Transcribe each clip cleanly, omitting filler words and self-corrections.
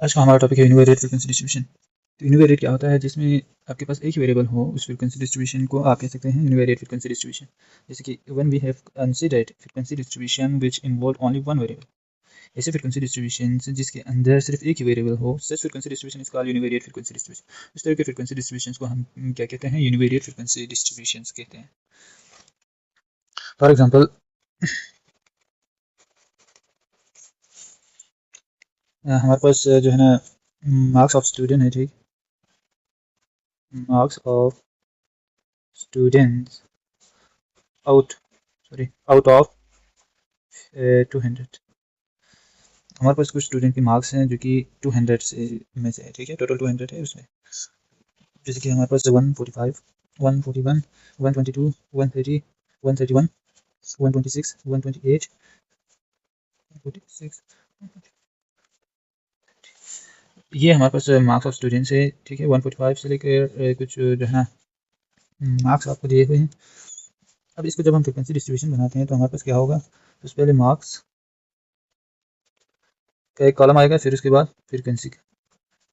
आज का हमारा टॉपिक है यूनिवेरिएट फ्रीक्वेंसी डिस्ट्रीब्यूशन। तो यूनिवेरिएट क्या होता है, जिसमें आपके पास एक ही वेरिएबल हो, उस फ्रीक्वेंसी डिस्ट्रीब्यूशन को आप कह सकते हैं यूनिवेरिएट फ्रीक्वेंसी डिस्ट्रीब्यूशन। जैसे कि when we have considered frequency distribution which involve only one variable, ऐसे फ्रीक्वेंसी डिस्ट्रीब्यूशन जिसके अंदर सिर्फ एक ही वेरिएबल हो, such frequency distribution is called univariate frequency distribution. इस तरह के फ्रीक्वेंसी डिस्ट्रीब्यूशन को हम क्या कहते हैं, यूनिवेरिएट फ्रीक्वेंसी डिस्ट्रीब्यूशन कहते हैं। फॉर एग्जाम्पल, हमारे पास जो है ना मार्क्स ऑफ स्टूडेंट है, ठीक, marks of students out of 200। हमारे पास कुछ स्टूडेंट के मार्क्स हैं जो कि 200 में से है, ठीक है, टोटल 200 है उसमें। जैसे कि हमारे पास 145, 141, 122, 130, 131, 126, 128, 146, ये हमारे पास मार्क्स ऑफ स्टूडेंट्स है, ठीक है। 145 से लेकर कुछ जो है ना मार्क्स आपको दिए हुए हैं। अब इसको जब हम फ्रिक्वेंसी डिस्ट्रीब्यूशन बनाते हैं तो हमारे पास क्या होगा, तो पहले मार्क्स का एक कॉलम आएगा, फिर उसके बाद फ्रिक्वेंसी का,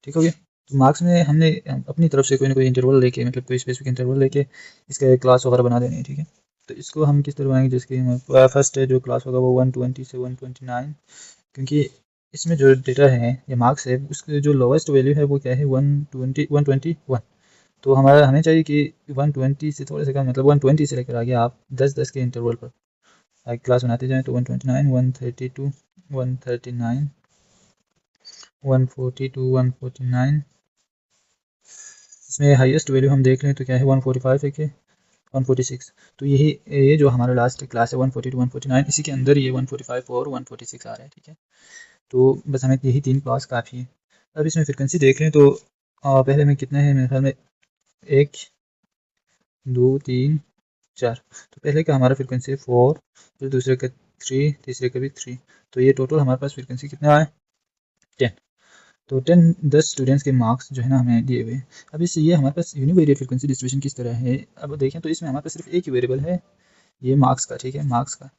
ठीक हो गया। तो मार्क्स में हमने अपनी तरफ से कोई ना कोई इंटरवल लेके, मतलब कोई स्पेसिफिक इंटरवल लेके इसका एक क्लास वगैरह बना देनी है, ठीक है। तो इसको हम किस तरह बनाएंगे, जैसे फर्स्ट जो क्लास होगा वो 120 से 129, क्योंकि इसमें जो डेटा है या मार्क्स है उसकी जो लोवेस्ट वैल्यू है वो क्या है, 121। तो हमें चाहिए कि 120 से थोड़े से कम, मतलब 120 से लेकर आगे आप 10-10 के इंटरवल पर आगे क्लास बनाते जाएँ। तो 129, 132, 139, 142, 149, इसमें हाईएस्ट वैल्यू हम देख लें तो क्या है, 145 है कि 146। तो ये जो हमारा लास्ट क्लास है 142, 149, इसी के अंदर ये 145 और 146 आ रहा है, ठीक है। तो बस हमें यही 3 क्लास काफ़ी है। अब इसमें फ्रिक्वेंसी देख लें तो पहले में कितने हैं, मेरे ख्याल में 1, 2, 3, 4। तो पहले का हमारा फ्रिक्वेंसी है 4, फिर दूसरे का 3, तीसरे का भी 3। तो ये टोटल हमारे पास फ्रिक्वेंसी कितना है, 10। तो 10 स्टूडेंट्स के मार्क्स जो है ना हमें दिए हुए। अब इससे ये हमारे पास यूनिवेरिएट फ्रिक्वेंसी डिस्ट्रीब्यूशन किस तरह है, अब देखें तो इसमें हमारे पास सिर्फ एक ही वेरिएबल है, ये मार्क्स का, ठीक है, मार्क्स का।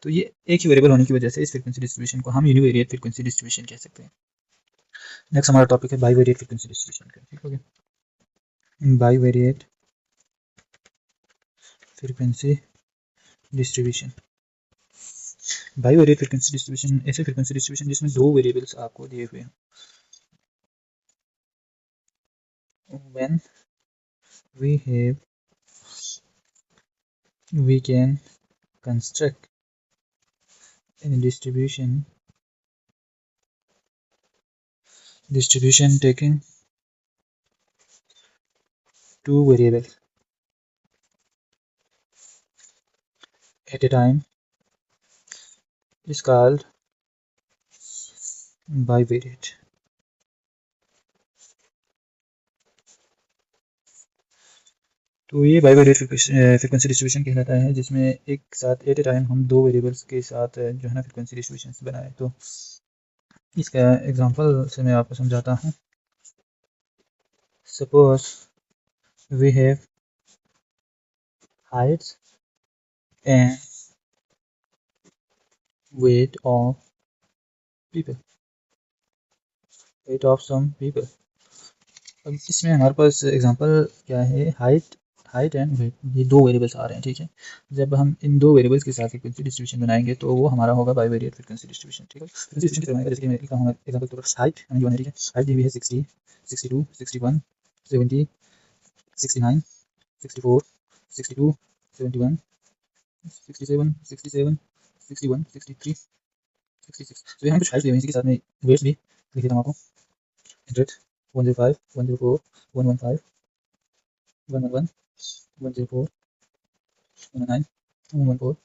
तो ये एक ही वेरिएबल होने की वजह से इस फ्रिक्वेंसी डिस्ट्रीब्यूशन को हम यूनिवेरिएट फ्रिक्वेंसी डिस्ट्रीब्यूशन कह सकते हैं। नेक्स्ट हमारा टॉपिक है बाईवेरिएट फ्रिक्वेंसी डिस्ट्रीब्यूशन का, ठीक हो गया। Bivariate frequency distribution, bivariate frequency distribution ऐसे फ्रिक्वेंसी डिस्ट्रीब्यूशन जिसमें दो वेरिएबल्स आपको दिए हुए हैं। When we can construct a distribution taking two variables at a time is called bivariate. तो ये बाईवेरिएट फ्रिक्वेंसी डिस्ट्रीब्यूशन कहलाता है, जिसमें एक साथ एट ए टाइम हम दो वेरिएबल्स के साथ जो है ना फ्रिक्वेंसी डिस्ट्रीब्यूशन बनाए। तो इसका एग्जांपल से मैं आपको समझाता हूँ। Suppose we have heights and weight of people, weight of some people। अब इसमें हमारे पास एग्जांपल क्या है, हाइट एंड वेट, ये दो वेरिएबल्स आ रहे हैं, ठीक है। जब हम इन दो वेरिएबल्स के साथ फ्रिक्वेंसी डिस्ट्रीब्यूशन बनाएंगे तो वो हमारा होगा बाईवेरिएट फ्रिक्वेंसी डिस्ट्रीब्यूशन, ठीक है। फ्रिक्वेंसी डिस्ट्रीब्यूशन कैसे बनाएगा, जैसे कि मैं लिखा हूँ एग्जांपल के तौर पर, हाइट हमें गिवन है, ठीक है। हाइट दी हुई है 60, 62, 61, 70, 69, 64, 62, 71, 67, 67, 61, 63, 66। तो यहाँ कुछ हाइट दी हुई है, इसी के साथ में वेट्स भी लिख देता हूँ आपको, 100, 105, 104, 115, 111, 104, 109, 114,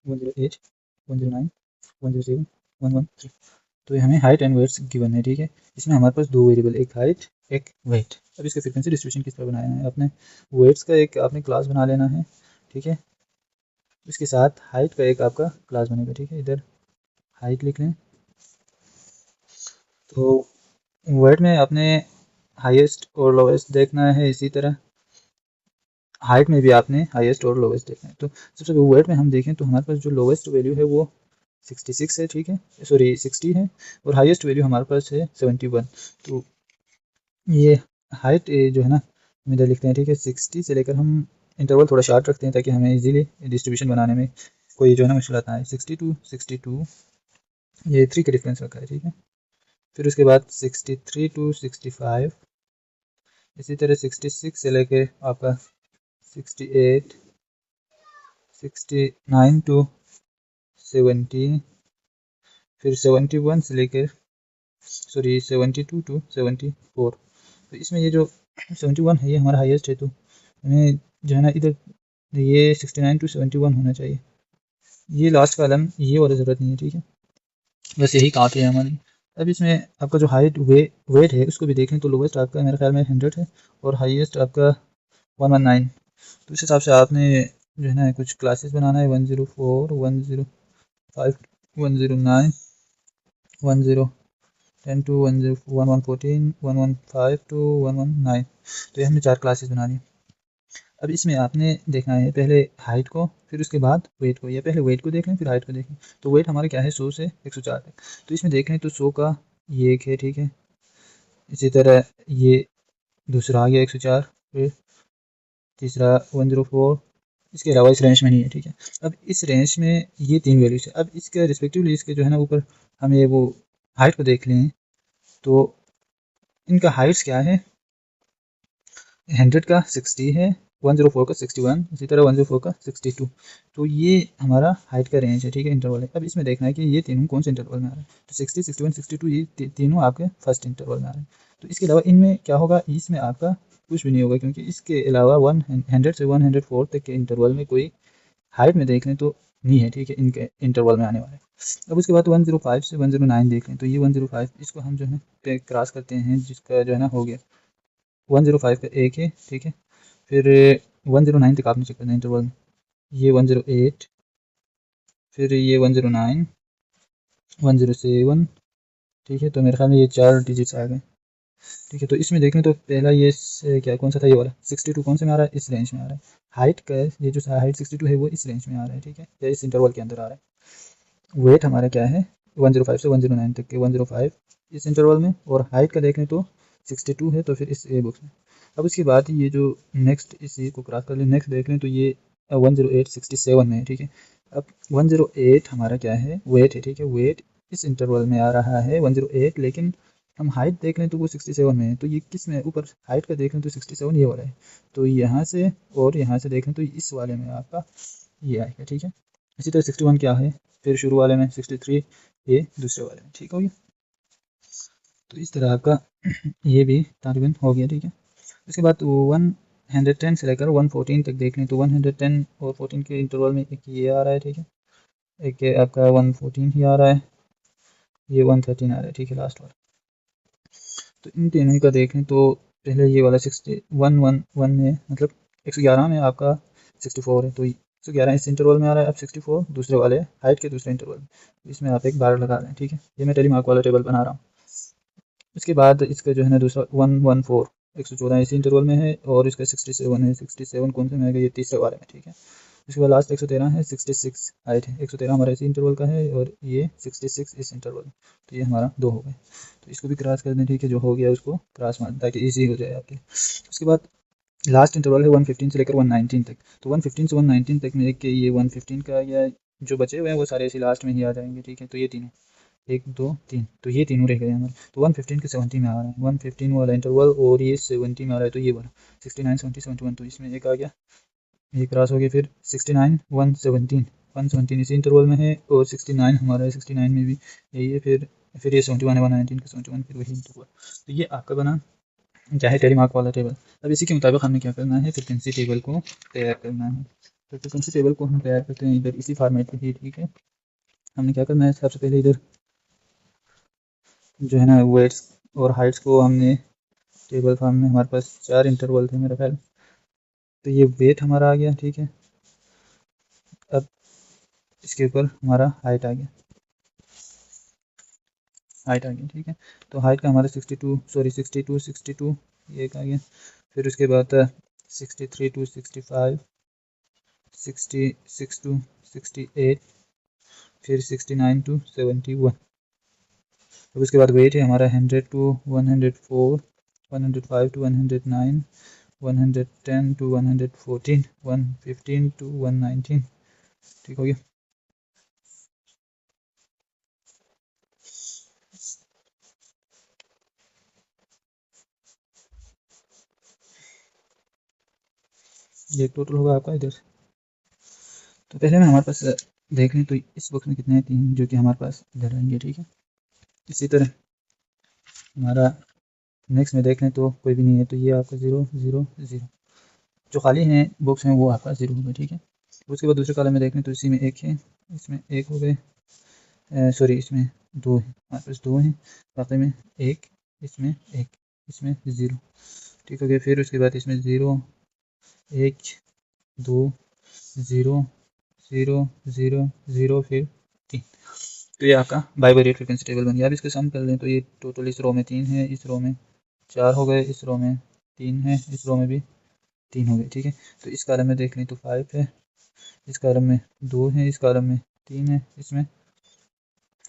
108, 109, 107, 113। तो ये हमें हाइट एंड वेट्स गिवन है, ठीक है। इसमें हमारे पास दो वेरिएबल, एक हाइट एक वेट। अब इसका फ्रीक्वेंसी डिस्ट्रीब्यूशन किस तरह बनाया है, अपने वेट्स का एक आपने क्लास बना लेना है, ठीक है। इसके साथ हाइट का एक आपका क्लास बनेगा, ठीक है। इधर हाइट लिख लें। तो वेट में आपने हाईएस्ट और लोवेस्ट देखना है, इसी तरह हाइट में भी आपने हाईएस्ट और लोवेस्ट देखना है। तो सबसे वेट में हम देखें तो हमारे पास जो लोवेस्ट वैल्यू है वो 66 है, ठीक है, सॉरी 60 है, और हाईएस्ट वैल्यू हमारे पास है 71। तो ये हाइट जो है ना हम इधर लिखते हैं, ठीक है, 60 से लेकर हम इंटरवल थोड़ा शार्ट रखते हैं ताकि हमें इजीली डिस्ट्रीब्यूशन बनाने में कोई जो है ना मुश्किल आता है। 62 ये 3 का डिफरेंस रखा है, ठीक है। फिर उसके बाद 63 to 65, इसी तरह 66 से लेकर आपका 68, 69 to 70, फिर 71 से लेकर सॉरी 72 to 74। तो इसमें ये जो 71 है ये हमारा हाईएस्ट है, तो हमें जो है ना इधर ये 69 to 71 होना चाहिए। ये लास्ट कॉलम ये वाला ज़रूरत नहीं है, ठीक है, बस यही काफ़ी है हमारी। अब इसमें आपका जो हाइट वेट है उसको भी देखें तो लोवेस्ट आपका मेरे ख्याल में 100 है और हाईएस्ट आपका 119। तो इस हिसाब से आपने जो है ना कुछ क्लासेस बनाना है 104, 105, 109, 10 to 1114, 115 to 119। तो ये हमने 4 क्लासेस बनानी है। अब इसमें आपने देखना है पहले हाइट को, फिर उसके बाद वेट को, या पहले वेट को देख लें फिर हाइट को देखें। तो वेट हमारे क्या है 100 से 104 तक। तो इसमें देख लें तो 100 का ये एक है, ठीक है, इसी तरह ये दूसरा आ गया 104, फिर तीसरा 104, इसके अलावा इस रेंज में नहीं है, ठीक है। अब इस रेंज में ये 3 वैल्यूज है। अब इसके रिस्पेक्टिवली इसके जो है ना ऊपर हमें वो हाइट को देख लें तो इनका हाइट्स क्या है, 100 का 60 है, 104 का 61, इसी तरह 104 का 62। तो ये हमारा हाइट का रेंज है, ठीक है, इंटरवल है। अब इसमें देखना है कि ये तीनों कौन से इंटरवल में आ रहे हैं। तो 60, 61, 62 ये तीनों आपके फर्स्ट इंटरवल में आ रहे हैं। तो इसके अलावा इनमें क्या होगा, इसमें आपका कुछ भी नहीं होगा, क्योंकि इसके अलावा 100 से 104 तक के इंटरवल में कोई हाइट में देख लें तो नहीं है, ठीक है, इनके इंटरवल में आने वाले। अब उसके बाद 105 से 109 देख लें तो ये 105 इसको हम जो है क्रॉस करते हैं, जिसका जो है ना हो गया 105 का एक है, ठीक है। फिर 109 तक आपने चेक करना है इंटरवल में, ये 108, फिर ये 109, 107, ठीक है। तो मेरे ख्याल में ये 4 डिजिट्स आ गए, ठीक है। तो इसमें देखें तो पहला ये क्या कौन सा था, ये वाला 62 कौन से में आ रहा है, इस रेंज में आ रहा है। हाइट का ये जो हाइट 62 है वो इस रेंज में आ रहा है, ठीक है, या इस इंटरवल के अंदर आ रहा है। वेट हमारा क्या है 105 से 109 तक के, 105 इस इंटरवल में, और हाइट का देखें तो 62 है, तो फिर इस ए बॉक्स में। अब उसके बाद ये जो नेक्स्ट इसी को क्रॉस कर लें, नेक्स्ट देख लें तो ये 108 67 में है, ठीक है। अब 108 हमारा क्या है, वेट है, ठीक है, वेट इस इंटरवल में आ रहा है 108, लेकिन हम हाइट देख लें तो वो 67 में है। तो ये किस में, ऊपर हाइट का देख लें तो 67 ये वाला है, तो यहाँ से और यहाँ से देख लें तो इस वाले में आपका ये आएगा, ठीक है। इसी तरह 61 क्या है, फिर शुरू वाले में 63 ये दूसरे वाले में, ठीक हो गया। तो इस तरह आपका ये भी तकरीबन हो गया, ठीक है। उसके बाद 110 से लेकर 114 तक देख लें तो 110 और 14 के इंटरवल में एक ये आ रहा है, ठीक है, एक आपका 114 ही आ रहा है, ये 113 आ रहा है, ठीक है, लास्ट वाला। तो इन तीनों का देखें तो पहले ये वाला 111 में मतलब 111 में आपका 64 है, तो 111 इस इंटरवल में आ रहा है। अब 64 दूसरे वाले हाइट के दूसरे इंटरवल में, इसमें आप एक बार लगा लें, ठीक है। ये मैं टेलीमार्क वाला टेबल बना रहा हूँ। उसके बाद इसका जो है ना दूसरा 114 114 इसी इंटरवल में है, और इसका 67 है, 67 कौन से में आएगा, ये तीसरे वाले में, ठीक है। उसके बाद लास्ट 113 है, 66 हाइट है, 113 हमारा इसी इंटरवल का है, और ये 66 इस इंटरवल में। तो ये हमारा 2 हो गए। तो इसको भी क्रॉस कर दें, ठीक है, जो हो गया उसको क्रॉस मार ताकि ईजी हो जाए आपके लिए। उसके बाद लास्ट इंटरवल है 115 से लेकर 119 तक। तो 115 से 119 तक में एक ये 115 का या जो बचे हुए हैं वो सारे इसी लास्ट में ही आ जाएंगे, ठीक है। तो ये तीनों 1 2 3, तो ये तीनों रह गए हमारे। तो 115 के 70 में आ रहा है, 115 वाला इंटरवल, और ये 70 में आ रहा है, तो ये वाला 69 70 71, तो इसमें एक आ गया, ये क्रॉस हो गया। फिर 69 117 117 इसी इंटरवल में है, और 69 हमारा है, 69 में भी यही है। फिर ये 71 है, 119 का 71, फिर वही इंटरवल। तो ये आपका बना चाहे टेलीमार्क वाला टेबल। अब इसी के मुताबिक हमें क्या करना है, फ्रिक्वेंसी टेबल को तैयार करना है। तो फ्रिक्वेंसी टेबल को हम तैयार करते हैं इधर इसी फॉर्मेट में ही, ठीक है। हमने क्या करना है, सबसे पहले इधर जो है ना वेट्स और हाइट्स को हमने टेबल फॉर्म में, हमारे पास 4 इंटरवल थे मेरा ख्याल। तो ये वेट हमारा आ गया, ठीक है। अब इसके ऊपर हमारा हाइट आ गया, ठीक है। तो हाइट का हमारा 62 ये एक आ गया। फिर उसके बाद 63 to 65, 66 to 68, फिर 69 to 71। अब उसके बाद वेट है हमारा 100 to 104, 105 to 109, 110 to 114, 115 to 119। ठीक हो गया। ये टोटल होगा आपका इधर। तो पहले में हमारे पास देख लें तो इस बॉक्स में कितने हैं, 3, जो कि हमारे पास इधर रहेंगे। ठीक है, इसी तरह हमारा नेक्स्ट में देख लें तो कोई भी नहीं है, तो ये आपका 0 0 0, जो खाली हैं बॉक्स में वो आपका 0 होगा। ठीक है, उसके बाद दूसरे कॉलम में देख लें तो इसी में 1 है, इसमें 1 हो गए, सॉरी इसमें 2 है, हमारे पास 2 हैं, बाकी में 1, इसमें 1, इसमें 0। ठीक हो गया। फिर उसके बाद इसमें 0 1 2 0 0 0 0 फिर 3। तो ये आपका बाइवेरिएट फ्रीक्वेंसी टेबल बन गया। अब इसको सम कर लें तो ये टोटल इस रो में 3 है, इस रो में 4 हो गए, इस रो में 3 है, इस रो में भी 3 हो गए। ठीक है, तो इस कॉलम में देख लें तो 5 है, इस कॉलम में 2 है, इस कॉलम में 3 है, इसमें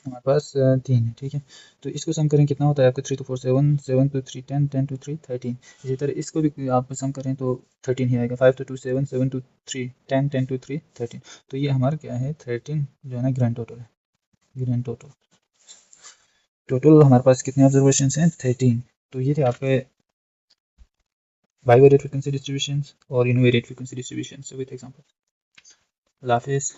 हमारे पास 3 है। ठीक है, तो इसको सम करें कितना होता है आपका 3 to 4 7, 7 to 3 10, 10 to 3 13। इसी तरह इसको भी आप सम करें तो 13 ही आएगा। 5 to 2 7, 7 to 3 10, 10 to 3 13। तो ये हमारा क्या है 13 जो है ना ग्रैंड टोटल है। ग्रैंड टोटल हमारे पास कितने ऑब्जर्वेशन हैं 13। तो ये थे आपके बाइवेरिएट फ्रीक्वेंसी डिस्ट्रीब्यूशन और univariate frequency distribution with example. अल्लाह हाफिज़।